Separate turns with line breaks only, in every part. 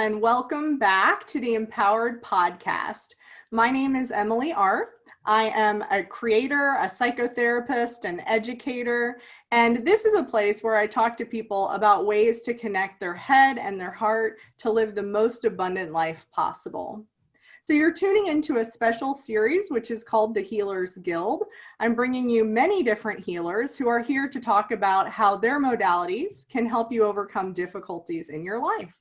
everyone. Welcome back to the Empowered Podcast. My name is Emily Arth. I am a creator, a psychotherapist, an educator, and this is a place where I talk to people about ways to connect their head and their heart to live the most abundant life possible. So you're tuning into a special series, which is called the HEALER'S GUILD. I'm bringing you many different healers who are here to talk about how their modalities can help you overcome difficulties in your life.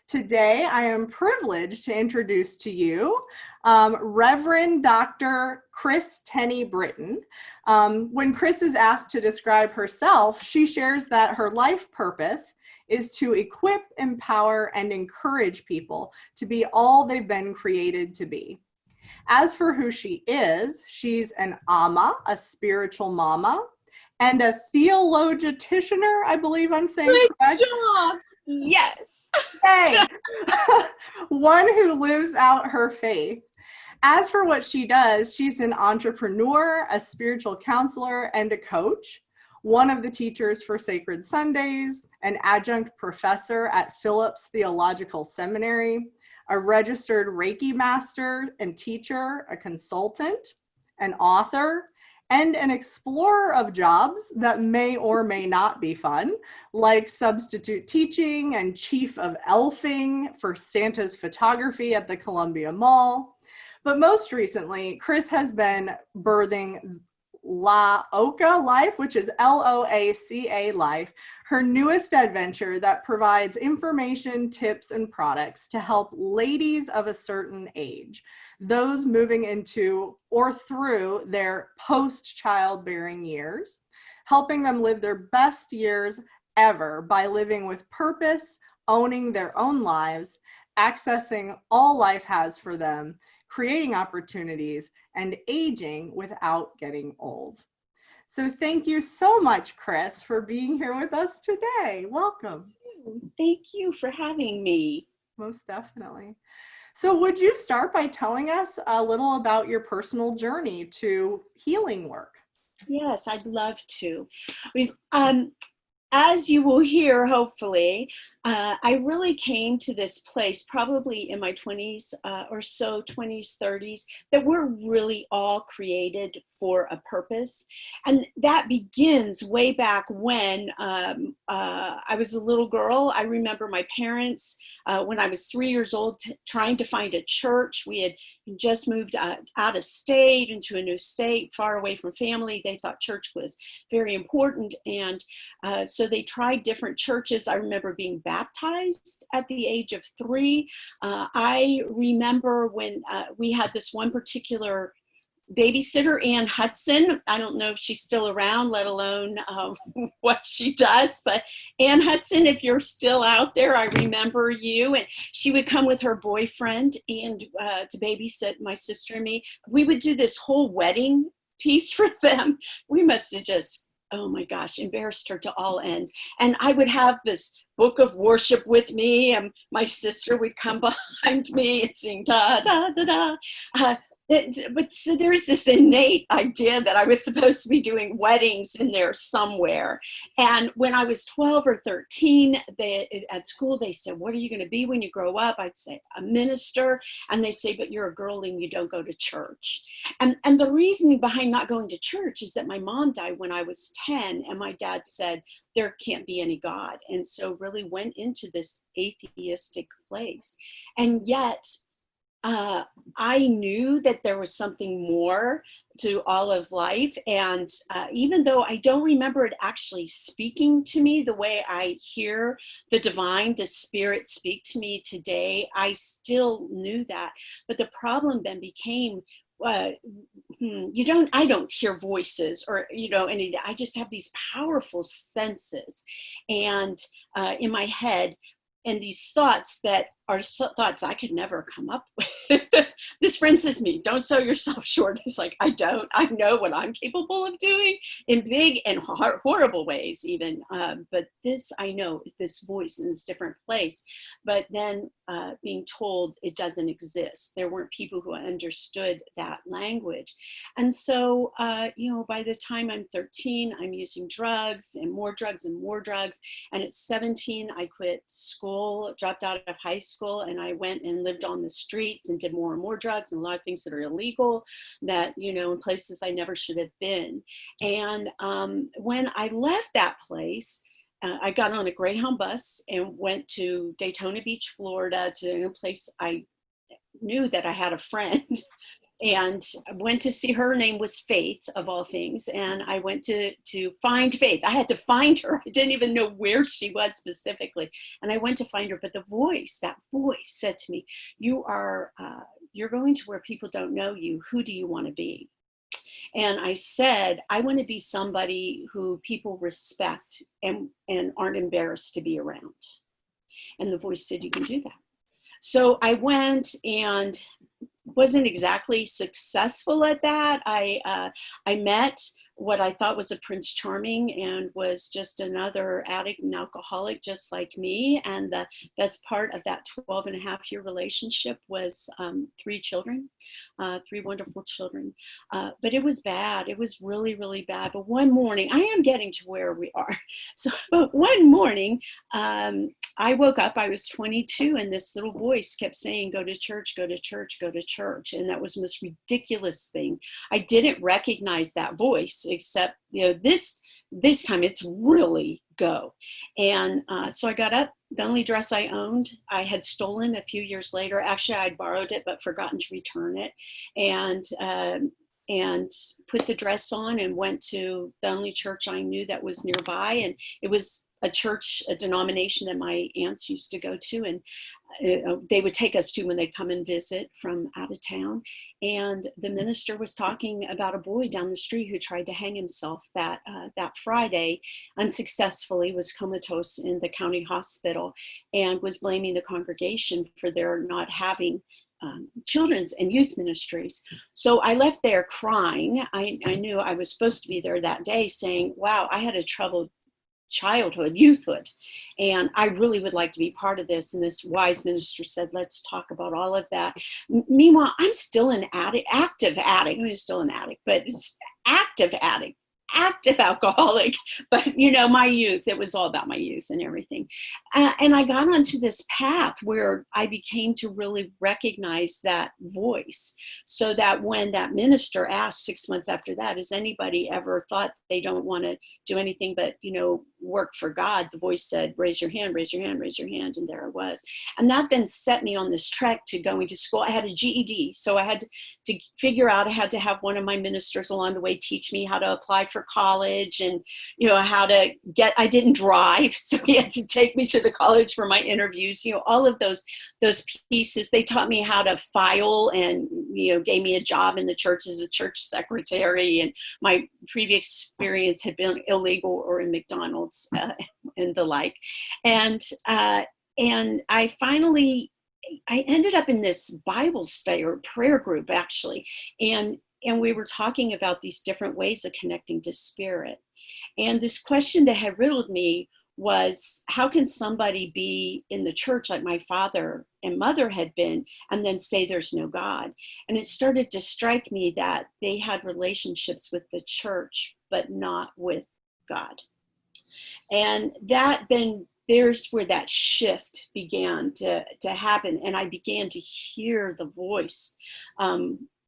Today, I am privileged to introduce to you Reverend Dr. Kris Tenny-Brittian. When Kris is asked to describe herself, she shares that her life purpose is to equip, empower, and encourage people to be all they've been created to be. As for who she is, she's an Amma, a spiritual mama, and a Theologititioner, I believe I'm saying correct.
Good job. Yes.
Hey, one who lives out her faith. As for what she does, she's an entrepreneur, a spiritual counselor, and a coach, one of the teachers for Sacred Sundays, an adjunct professor at Phillip's Theological Seminary, a registered Reiki Master and Teacher, a consultant, an author, and an explorer of jobs that may or may not be fun, like substitute teaching and chief of elfing for Santa's photography at the Columbia Mall. But most recently, Kris has been birthing LOACA Life, which is LOACA Life, her newest adventure that provides information, tips, and products to help ladies of a certain age, those moving into or through their post-childbearing years, helping them live their best years ever by living with purpose, owning their own lives, accessing all life has for them, creating opportunities, and aging without getting old. So thank you so much, Kris, for being here with us today. Welcome.
Thank you for having me.
Most definitely. So would you start by telling us a little about your personal journey to healing work?
Yes, I'd love to. As you will hear, hopefully, I really came to this place probably in my 20s or so, 20s, 30s, that we're really all created for a purpose. And that begins way back when I was a little girl. I remember my parents, when I was 3 years old, trying to find a church. We had just moved out of state into a new state, far away from family. They thought church was very important. And so they tried different churches. I remember being baptized at the age of 3. I remember when we had this one particular babysitter, Ann Hudson. I don't know if she's still around, let alone what she does, but Ann Hudson, if you're still out there, I remember you. And she would come with her boyfriend and to babysit my sister and me. We would do this whole wedding piece for them. We must have just, oh my gosh, embarrassed her to all ends. And I would have this book of worship with me, and my sister would come behind me and sing da da da da. But so there's this innate idea that I was supposed to be doing weddings in there somewhere. And when I was 12 or 13, at school, they said, what are you going to be when you grow up? I'd say a minister. And they say, but you're a girl and you don't go to church. And the reasoning behind not going to church is that my mom died when I was 10. And my dad said, there can't be any God. And so really went into this atheistic place. And yet, I knew that there was something more to all of life. And even though I don't remember it actually speaking to me the way I hear the divine, the spirit speak to me today, I still knew that. But the problem then became, I don't hear voices or, any, I just have these powerful senses and in my head, and these thoughts that are thoughts I could never come up with. This friend says to me, don't sell yourself short. It's like, I know what I'm capable of doing in big and horrible ways even. But this, I know, is this voice in this different place. But then being told it doesn't exist. There weren't people who understood that language. And so, by the time I'm 13, I'm using drugs and more drugs and more drugs. And at 17, I quit school, dropped out of high school. school, and I went and lived on the streets and did more and more drugs and a lot of things that are illegal, that, you know, in places I never should have been. And when I left that place, I got on a Greyhound bus and went to Daytona Beach, Florida, to a place I knew that I had a friend. And I went to see her. Her name was Faith, of all things. And I went to find Faith. I had to find her. I didn't even know where she was specifically. And I went to find her. But the voice, that voice said to me, you're going to where people don't know you. Who do you want to be? And I said, I want to be somebody who people respect and aren't embarrassed to be around. And the voice said, you can do that. So I went and wasn't exactly successful at that. I met what I thought was a Prince Charming and was just another addict and alcoholic just like me. And the best part of that 12-and-a-half-year relationship was 3 children, 3 wonderful children. But it was bad. It was really, really bad. But one morning, I am getting to where we are. So one morning, I woke up, I was 22, and this little voice kept saying, go to church, go to church, go to church. And that was the most ridiculous thing. I didn't recognize that voice, except, you know, this time it's really go. And so I got up. The only dress I owned, I had stolen a few years later. Actually, I'd borrowed it, but forgotten to return it. And put the dress on and went to the only church I knew that was nearby. And it was a church, a denomination that my aunts used to go to, and they would take us to when they'd come and visit from out of town. And the minister was talking about a boy down the street who tried to hang himself that Friday, unsuccessfully, was comatose in the county hospital, and was blaming the congregation for their not having children's and youth ministries. So I left there crying. I knew I was supposed to be there that day, saying, wow, I had a troubled childhood, youthhood, and I really would like to be part of this. And this wise minister said, let's talk about all of that. Meanwhile, I'm still an addict, active addict. I mean, still an addict, but it's active addict, active alcoholic. But, you know, my youth, it was all about my youth and everything. And I got onto this path where I became to really recognize that voice, so that when that minister asked 6 months after that, has anybody ever thought they don't want to do anything but, you know, work for God? The voice said, raise your hand, raise your hand, raise your hand. And there I was. And that then set me on this trek to going to school. I had a GED. So I had to figure out, I had to have one of my ministers along the way teach me how to apply for college, and, you know, how to get, I didn't drive, so he had to take me to the college for my interviews, you know, all of those pieces. They taught me how to file, and, you know, gave me a job in the church as a church secretary. And my previous experience had been illegal or in McDonald's and the like. And I ended up in this Bible study or prayer group, actually. And we were talking about these different ways of connecting to spirit. And this question that had riddled me was, how can somebody be in the church like my father and mother had been, and then say there's no God? And it started to strike me that they had relationships with the church, but not with God. And that then, there's where that shift began to happen. And I began to hear the voice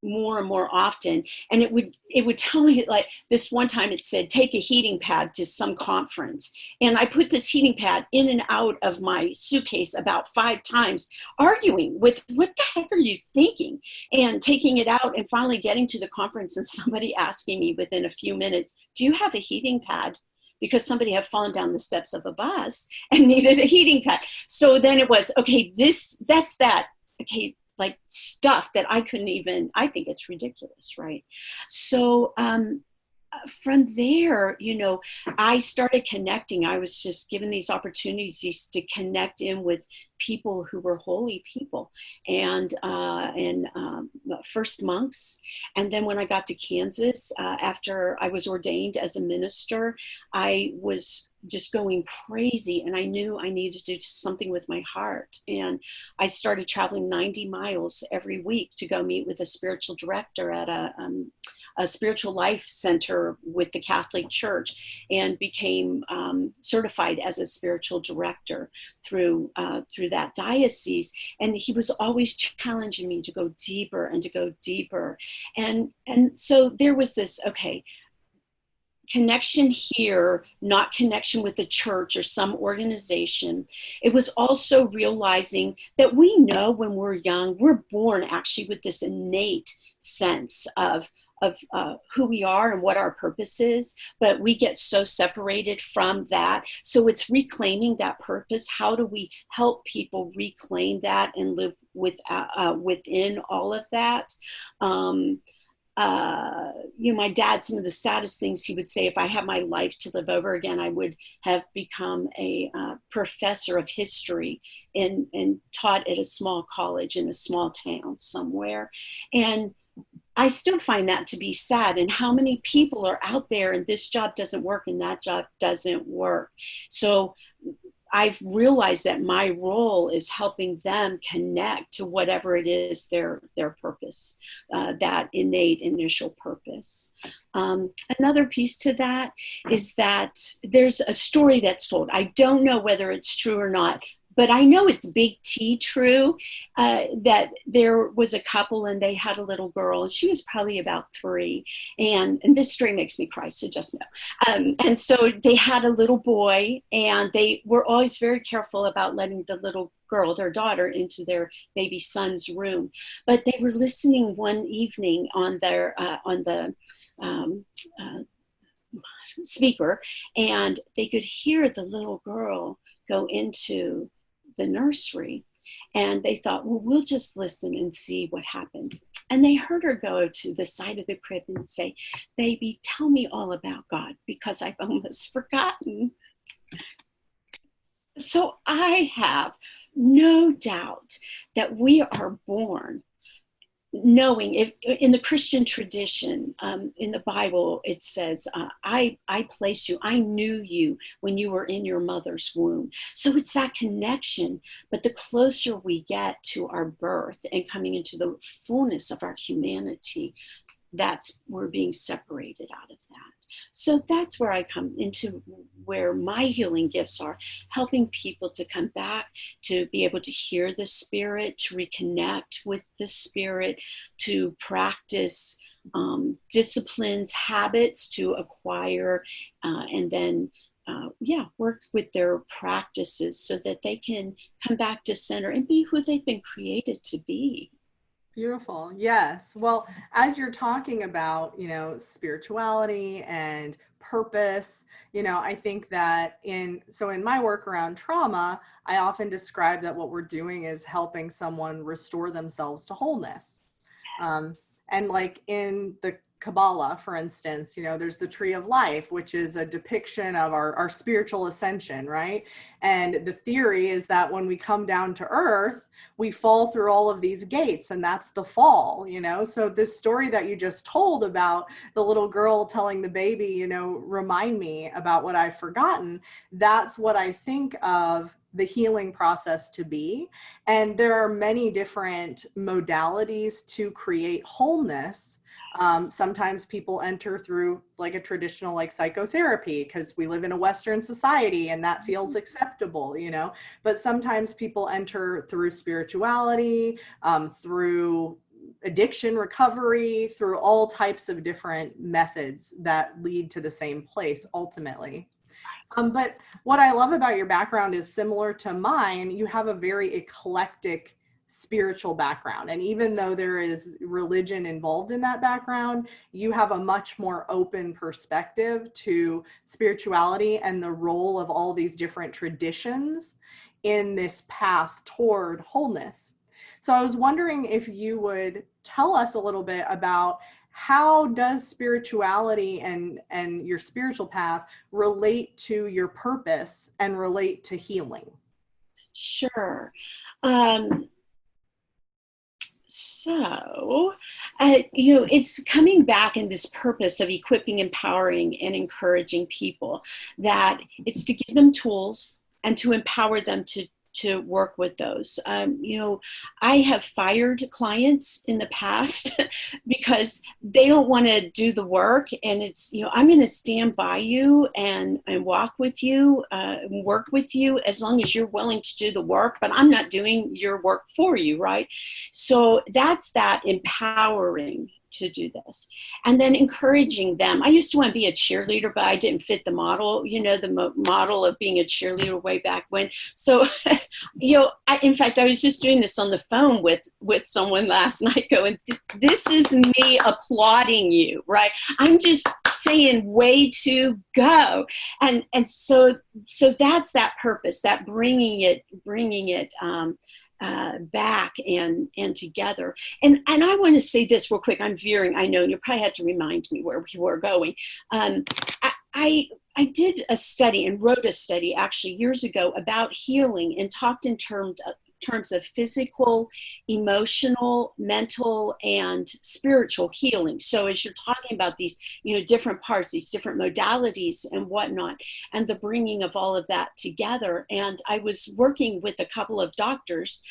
more and more often. And it would tell me, like this one time it said, take a heating pad to some conference. And I put this heating pad in and out of my suitcase about 5 times, arguing with, what the heck are you thinking? And taking it out and finally getting to the conference and somebody asking me within a few minutes, do you have a heating pad? Because somebody had fallen down the steps of a bus and needed a heating pad. So then it was, okay, that's that. Okay, like stuff that I couldn't even, I think it's ridiculous, right? So from there, you know, I started connecting. I was just given these opportunities to connect in with people who were holy people, and first monks. And then when I got to Kansas, after I was ordained as a minister, I was just going crazy, and I knew I needed to do something with my heart. And I started traveling 90 miles every week to go meet with a spiritual director at a spiritual life center with the Catholic Church, and became certified as a spiritual director through that diocese, and he was always challenging me to go deeper and to go deeper. And so there was this, okay, connection here, not connection with the church or some organization. It was also realizing that we know when we're young, we're born actually with this innate sense of who we are and what our purpose is, but we get so separated from that. So it's reclaiming that purpose. How do we help people reclaim that and live within all of that? My dad, some of the saddest things he would say, if I had my life to live over again, I would have become a professor of history and taught at a small college in a small town somewhere. And I still find that to be sad. And how many people are out there and this job doesn't work and that job doesn't work. So I've realized that my role is helping them connect to whatever it is their purpose, that innate initial purpose. Another piece to that is that there's a story that's told. I don't know whether it's true or not, but I know it's big T true, that there was a couple and they had a little girl and she was probably about 3. And this story makes me cry, so just know. And so they had a little boy and they were always very careful about letting the little girl, their daughter, into their baby son's room. But they were listening one evening on their, on the speaker, and they could hear the little girl go into the nursery, and they thought, well, we'll just listen and see what happens. And they heard her go to the side of the crib and say, baby, tell me all about God, because I've almost forgotten. So I have no doubt that we are born knowing, if in the Christian tradition, in the Bible, it says, I placed you, I knew you when you were in your mother's womb. So it's that connection, but the closer we get to our birth and coming into the fullness of our humanity, we're being separated out of that. So that's where I come into where my healing gifts are, helping people to come back, to be able to hear the spirit, to reconnect with the spirit, to practice disciplines, habits to acquire, and then work with their practices so that they can come back to center and be who they've been created to be.
Beautiful. Yes. Well, as you're talking about, spirituality and purpose, I think that in my work around trauma, I often describe that what we're doing is helping someone restore themselves to wholeness. And like in the Kabbalah, for instance, there's the tree of life, which is a depiction of our spiritual ascension, right? And the theory is that when we come down to earth, we fall through all of these gates, and that's the fall, So this story that you just told about the little girl telling the baby, remind me about what I've forgotten, that's what I think of the healing process to be. And there are many different modalities to create wholeness. Sometimes people enter through like a traditional psychotherapy because we live in a Western society and that feels acceptable, but sometimes people enter through spirituality, through addiction recovery, through all types of different methods that lead to the same place ultimately. But what I love about your background is similar to mine. You have a very eclectic spiritual background. And even though there is religion involved in that background, you have a much more open perspective to spirituality and the role of all these different traditions in this path toward wholeness. So I was wondering if you would tell us a little bit about how does spirituality and your spiritual path relate to your purpose and relate to healing?
Sure. It's coming back in this purpose of equipping, empowering, and encouraging people, that it's to give them tools and to empower them to work with those. You know, I have fired clients in the past because they don't want to do the work, and it's, you know, I'm going to stand by you and walk with you, and work with you as long as you're willing to do the work, but I'm not doing your work for you, right? So that's that empowering to do this. And then encouraging them. I used to want to be a cheerleader, but I didn't fit the model, you know, the model of being a cheerleader way back when. So, you know, in fact, I was just doing this on the phone with someone last night going, this is me applauding you, right? I'm just saying way to go. And so that's that purpose, that bringing it back and together. And I want to say this real quick. I'm veering, I know, you probably had to remind me where we were going. I did a study and wrote a study actually years ago about healing, and talked in terms of physical, emotional, mental, and spiritual healing. So as you're talking about these, you know, different parts, these different modalities and whatnot, and the bringing of all of that together. And I was working with a couple of doctors,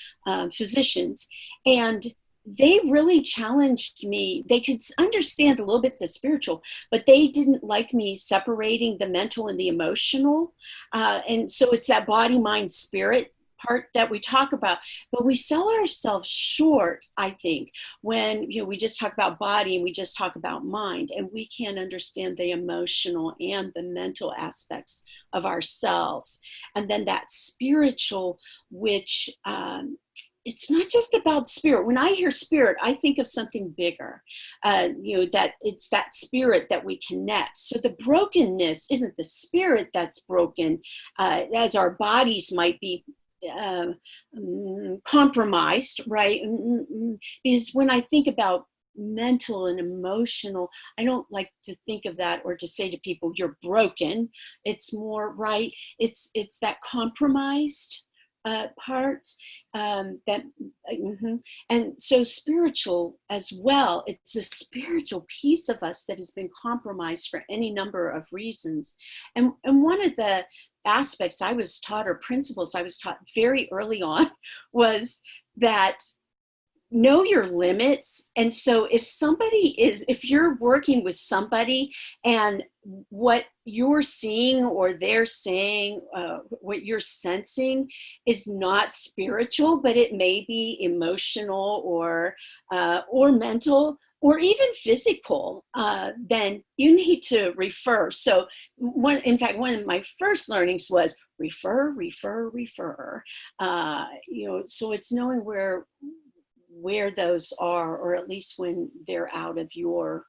physicians, and they really challenged me. They could understand a little bit the spiritual, but they didn't like me separating the mental and the emotional. And so it's that body, mind, spirit part that we talk about, but we sell ourselves short, I think, when, you know, we just talk about body and we just talk about mind, and we can't understand the emotional and the mental aspects of ourselves. And then that spiritual, which it's not just about spirit. When I hear spirit, I think of something bigger, you know, that it's that spirit that we connect. So the brokenness isn't the spirit that's broken, as our bodies might be compromised, right? Because when I think about mental and emotional, I don't like to think of that or to say to people, you're broken. It's more, right? It's that compromised part, that and so spiritual as well. It's a spiritual piece of us that has been compromised for any number of reasons. And one of the aspects I was taught, or principles I was taught very early on, was that know your limits. And so if you're working with somebody and what you're seeing or they're saying, what you're sensing is not spiritual, but it may be emotional or mental or even physical, then you need to refer. So in fact, one of my first learnings was refer. You know, so it's knowing where those are, or at least when they're out of your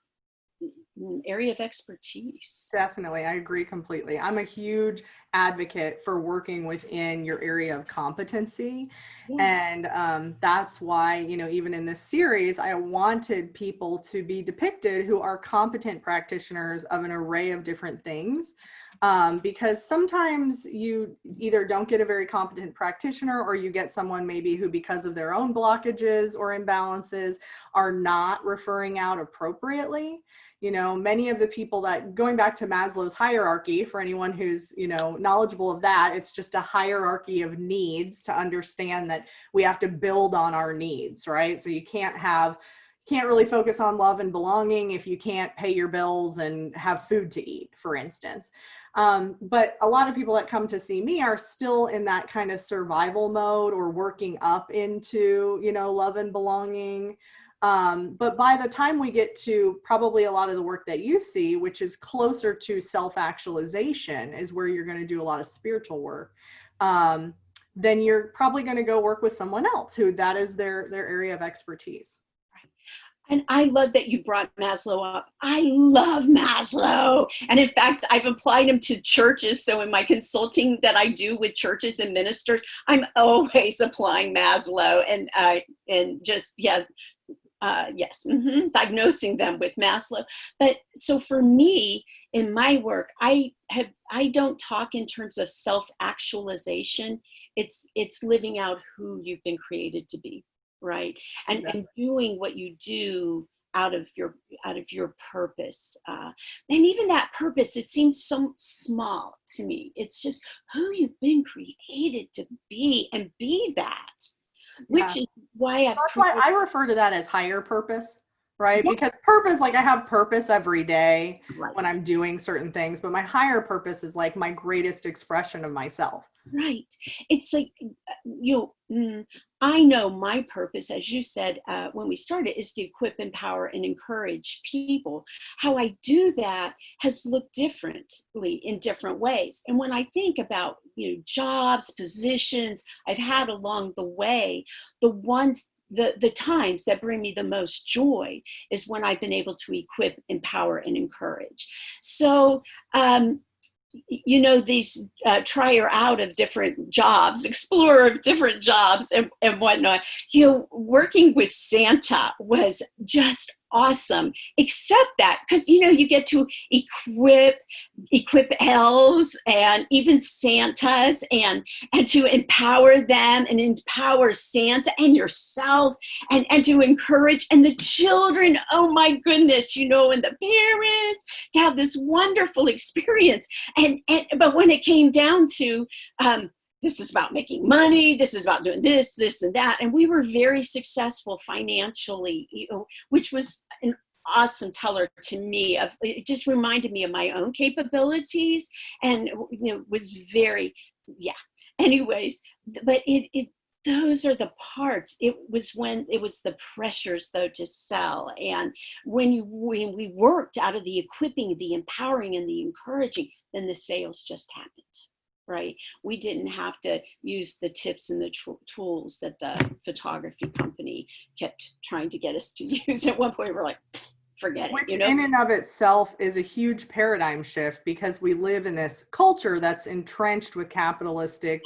area of expertise.
Definitely. I agree completely. I'm a huge advocate for working within your area of competency.
Yes.
And that's why, you know, even in this series, I wanted people to be depicted who are competent practitioners of an array of different things. Because sometimes you either don't get a very competent practitioner, or you get someone maybe who, because of their own blockages or imbalances, are not referring out appropriately. You know, many of the people that, going back to Maslow's hierarchy, for anyone who's, you know, knowledgeable of that, it's just a hierarchy of needs to understand that we have to build on our needs, right? So you can't really focus on love and belonging if you can't pay your bills and have food to eat, for instance. But a lot of people that come to see me are still in that kind of survival mode, or working up into, you know, love and belonging. But by the time we get to probably a lot of the work that you see, which is closer to self-actualization, is where you're going to do a lot of spiritual work. Then you're probably going to go work with someone else who that is their area of expertise.
And I love that you brought Maslow up. I love Maslow. And in fact, I've applied him to churches. So in my consulting that I do with churches and ministers, I'm always applying Maslow and just, yes, diagnosing them with Maslow. But so for me, in my work, I don't talk in terms of self-actualization. It's living out who you've been created to be. Right. And doing what you do out of your purpose. And even that purpose, it seems so small to me. It's just who you've been created to be, and be that, which is why
that's why I refer to that as higher purpose, right?
Yes.
Because purpose, like I have purpose every day
Right.
when I'm doing certain things, but my higher purpose is like my greatest expression of myself.
Right. It's like, I know my purpose, as you said, when we started, is to equip, empower, and encourage people. How I do that has looked differently in different ways. And when I think about, jobs, positions I've had along the way, the times that bring me the most joy is when I've been able to equip, empower, and encourage. So, these trier out of different jobs, explore of different jobs and whatnot. Working with Santa was just awesome, except that because you get to equip elves and even Santas and to empower them and empower Santa and yourself and to encourage and the children, oh my goodness, and the parents to have this wonderful experience. But when it came down to this is about making money, this is about doing this and that, and we were very successful financially, which was an awesome teller to me. It just reminded me of my own capabilities, and was very, anyways. But it those are the parts. It was the pressures though to sell, and when we worked out of the equipping, the empowering, and the encouraging, then the sales just happened. Right? We didn't have to use the tips and the tools that the photography company kept trying to get us to use. At one point, we're like, forget it.
Which in and of itself is a huge paradigm shift, because we live in this culture that's entrenched with capitalistic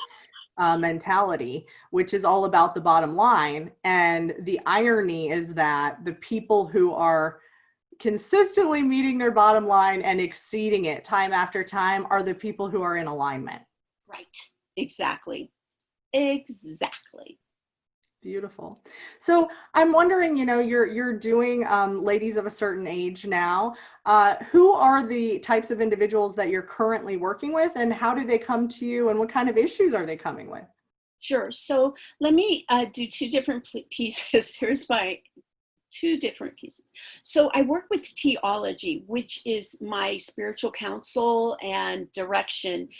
mentality, which is all about the bottom line. And the irony is that the people who are consistently meeting their bottom line and exceeding it time after time are the people who are in alignment.
Right. Exactly.
Beautiful. So I'm wondering, you're doing ladies of a certain age now. Who are the types of individuals that you're currently working with, and how do they come to you, and what kind of issues are they coming with?
Sure. So let me do two different pieces. Here's my two different pieces. So I work with Theology, which is my spiritual counsel and direction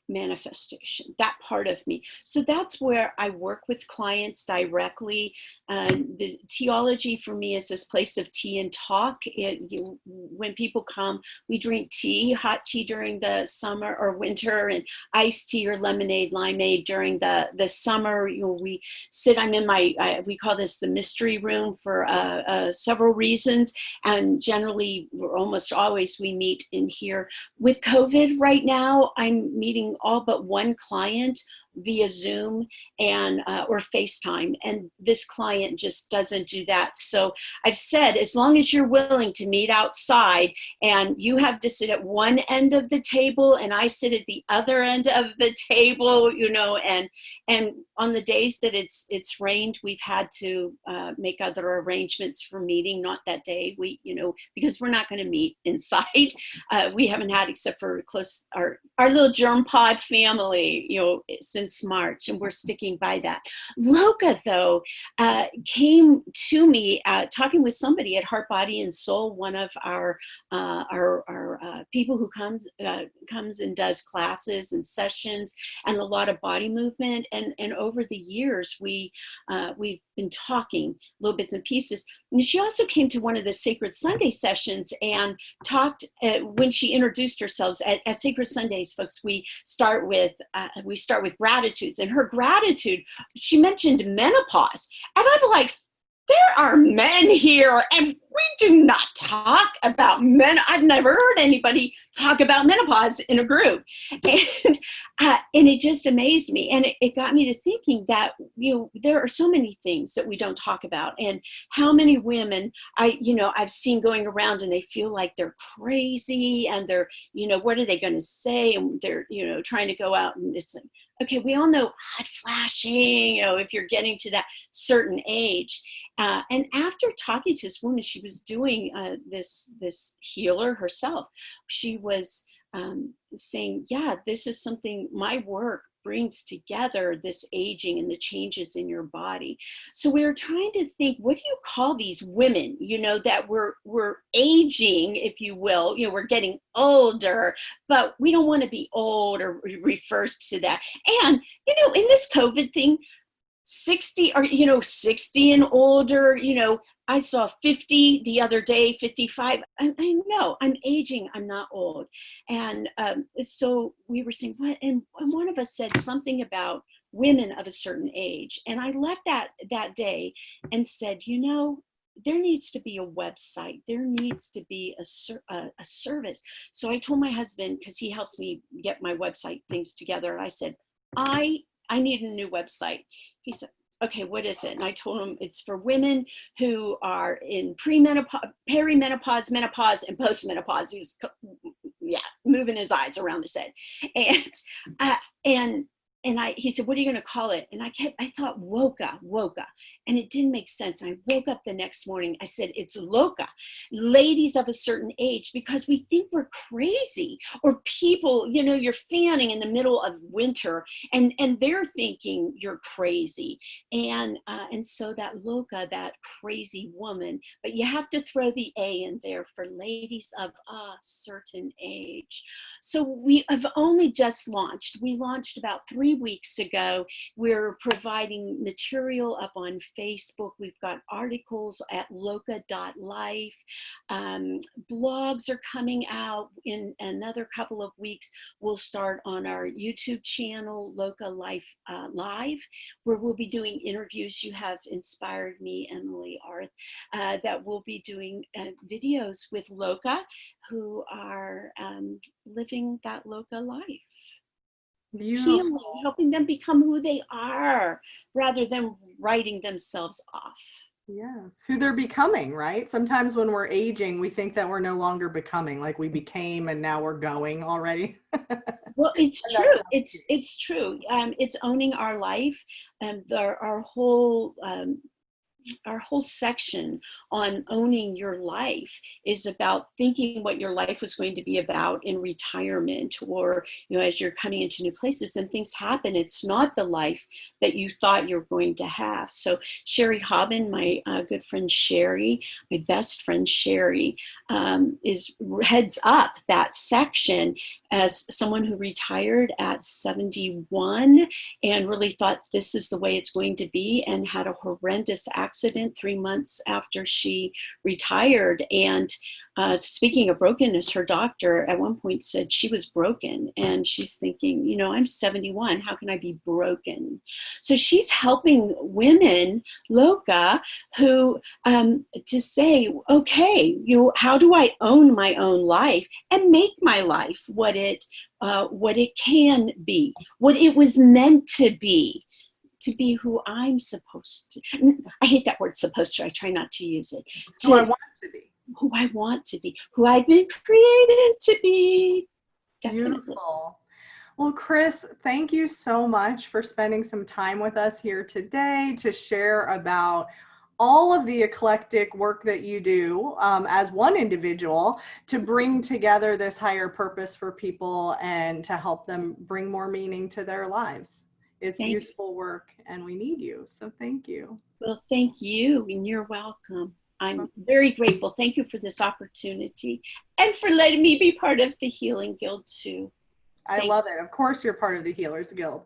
manifestation, that part of me. So that's where I work with clients directly. The Theology for me is this place of tea and talk. When people come, we drink tea, hot tea during the summer or winter, and iced tea or lemonade, limeade during the summer. We sit, I'm in my, we call this the mystery room for several reasons. And generally, almost always we meet in here. With COVID right now, I'm meeting all but one client via Zoom and or FaceTime, and this client just doesn't do that. So I've said, as long as you're willing to meet outside and you have to sit at one end of the table and I sit at the other end of the table, and on the days that it's rained, we've had to make other arrangements for meeting. Not that day, because we're not going to meet inside. We haven't had, except for our little germ pod family, since March, and we're sticking by that. LOACA, though, came to me talking with somebody at Heart, Body, and Soul, one of our people who comes and does classes and sessions and a lot of body movement. And over the years, we've been talking little bits and pieces. And she also came to one of the Sacred Sunday sessions and talked when she introduced herself at Sacred Sundays, folks. We start with gratitudes, and her gratitude, she mentioned menopause, and I'm like, there are men here and we do not talk about men. I've never heard anybody talk about menopause in a group. And it just amazed me. And it got me to thinking that, there are so many things that we don't talk about, and how many women I've seen going around and they feel like they're crazy and they're, what are they going to say? And they're, trying to go out and it's okay, we all know hot flashing, you know, if you're getting to that certain age. And after talking to this woman, she was doing this healer herself. She was saying, yeah, this is something my work brings together, this aging and the changes in your body. So we were trying to think, what do you call these women, you know, that we're aging, if you will, you know, we're getting older, but we don't want to be old or refers to that. And, you know, in this COVID thing, 60 or, you know, 60 and older, you know, I saw 50 the other day, 55. I know I'm aging, I'm not old. And so we were saying, what? And one of us said something about women of a certain age. And I left that day and said, you know, there needs to be a website. There needs to be a service. So I told my husband, because he helps me get my website things together. And I said, I need a new website. He said, okay, what is it? And I told him it's for women who are in premenopause, perimenopause, menopause, and postmenopause. He's, yeah, moving his eyes around his head. He said, what are you going to call it? And I thought WOCA, and it didn't make sense. I woke up the next morning. I said, it's LOACA, ladies of a certain age, because we think we're crazy, or people, you know, you're fanning in the middle of winter and they're thinking you're crazy. And so that LOACA, that crazy woman, but you have to throw the A in there for ladies of a certain age. So we have only just launched. We launched about 3 weeks ago. We're providing material up on Facebook. We've got articles at LOACA.life. Blogs are coming out in another couple of weeks. We'll start on our YouTube channel, LOACA Life Live, where we'll be doing interviews. You have inspired me, Emily Arth, that we'll be doing videos with LOACA who are living that LOACA life.
Beautiful.
Healing, helping them become who they are rather than writing themselves off.
Yes, who they're becoming, right? Sometimes when we're aging, we think that we're no longer becoming, like we became and now we're going already.
Well, it's true. It's true. It's owning our life, and our whole section on owning your life is about thinking what your life was going to be about in retirement, or, you know, as you're coming into new places and things happen, it's not the life that you thought you were going to have. So Sherry Hobbin, my good friend Sherry, my best friend Sherry, heads up that section as someone who retired at 71 and really thought this is the way it's going to be, and had a horrendous accident 3 months after she retired. And speaking of brokenness, her doctor at one point said she was broken, and she's thinking, you know, I'm 71, how can I be broken? So she's helping women, LOACA, who to say, okay, how do I own my own life and make my life what it can be, what it was meant to be who I'm supposed to. I hate that word supposed to. I try not to use it.
Who I want to be.
Who I want to be, who I've been created to be. Definitely.
Beautiful. Well, Kris, thank you so much for spending some time with us here today to share about all of the eclectic work that you do as one individual to bring together this higher purpose for people and to help them bring more meaning to their lives. It's useful work and we need you. So thank you.
Well, thank you, and you're welcome. I'm very grateful. Thank you for this opportunity and for letting me be part of the Healing Guild too.
I love it. Of course, you're part of the Healers Guild.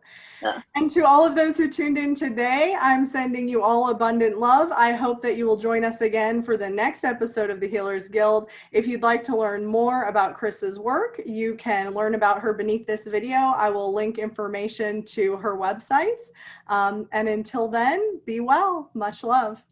And to all of those who tuned in today, I'm sending you all abundant love. I hope that you will join us again for the next episode of the Healers Guild. If you'd like to learn more about Kris's work, you can learn about her beneath this video. I will link information to her websites. And until then, be well. Much love.